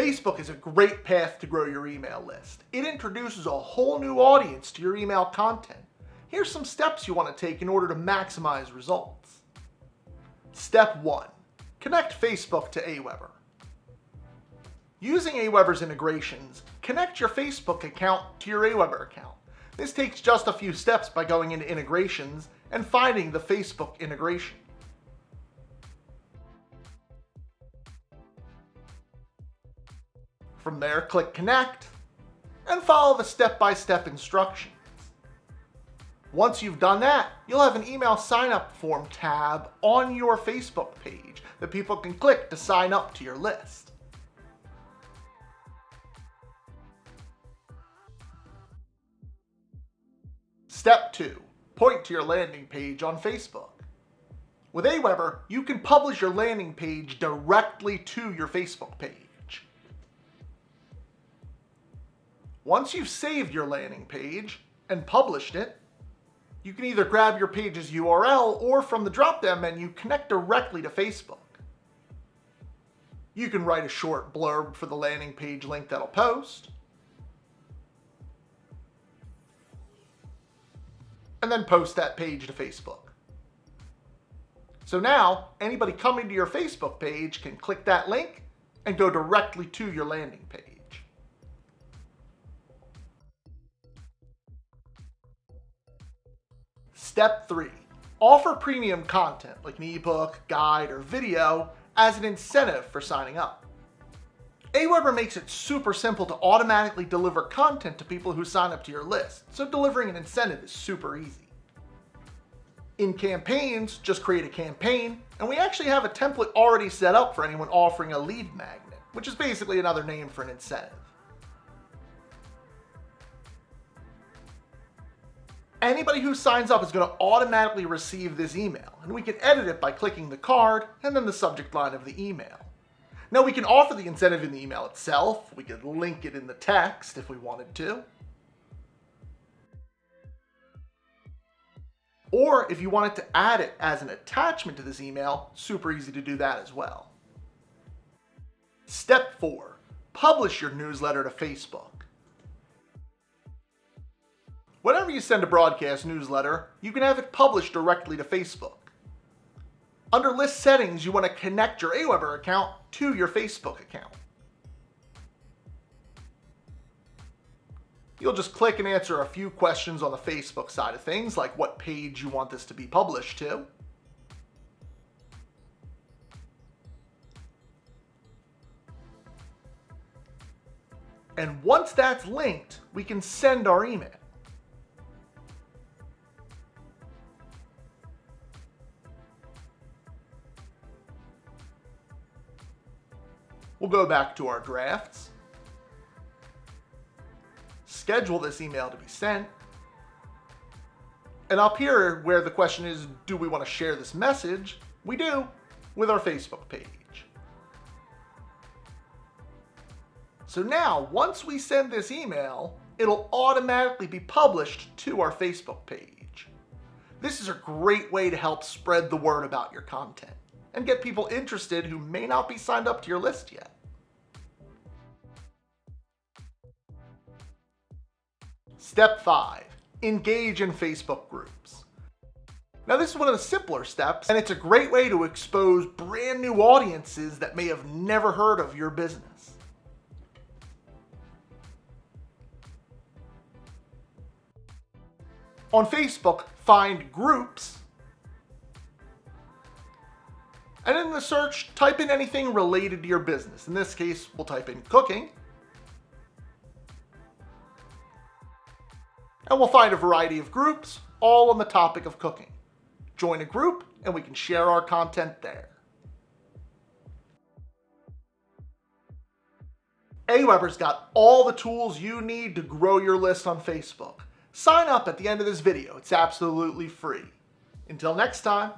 Facebook is a great path to grow your email list. It introduces a whole new audience to your email content. Here's some steps you want to take in order to maximize results. Step 1. Connect Facebook to AWeber. Using AWeber's integrations, connect your Facebook account to your AWeber account. This takes just a few steps by going into integrations and finding the Facebook integration. From there, click Connect and follow the step-by-step instructions. Once you've done that, you'll have an email sign-up form tab on your Facebook page that people can click to sign up to your list. Step 2. Point to your landing page on Facebook. With AWeber, you can publish your landing page directly to your Facebook page. Once you've saved your landing page and published it, you can either grab your page's URL or from the drop-down menu, connect directly to Facebook. You can write a short blurb for the landing page link that'll post, and then post that page to Facebook. So now, anybody coming to your Facebook page can click that link and go directly to your landing page. Step 3. Offer premium content like an ebook, guide, or video as an incentive for signing up. AWeber makes it super simple to automatically deliver content to people who sign up to your list, so delivering an incentive is super easy. In campaigns, just create a campaign, and we actually have a template already set up for anyone offering a lead magnet, which is basically another name for an incentive. Anybody who signs up is going to automatically receive this email, and we can edit it by clicking the card and then the subject line of the email. Now we can offer the incentive in the email itself, we could link it in the text if we wanted to. Or if you wanted to add it as an attachment to this email, super easy to do that as well. Step 4. Publish your newsletter to Facebook. Whenever you send a broadcast newsletter, you can have it published directly to Facebook. Under List Settings, you want to connect your AWeber account to your Facebook account. You'll just click and answer a few questions on the Facebook side of things, like what page you want this to be published to. And once that's linked, we can send our email. We'll go back to our drafts, schedule this email to be sent, and up here where the question is, do we want to share this message? We do, with our Facebook page. So now, once we send this email, it'll automatically be published to our Facebook page. This is a great way to help spread the word about your content and get people interested who may not be signed up to your list yet. Step 5. Engage in Facebook groups. Now this is one of the simpler steps, and it's a great way to expose brand new audiences that may have never heard of your business. On Facebook, find groups, and in the search, type in anything related to your business. In this case, we'll type in cooking, and we'll find a variety of groups, all on the topic of cooking. Join a group, and we can share our content there. AWeber's got all the tools you need to grow your list on Facebook. Sign up at the end of this video. It's absolutely free. Until next time.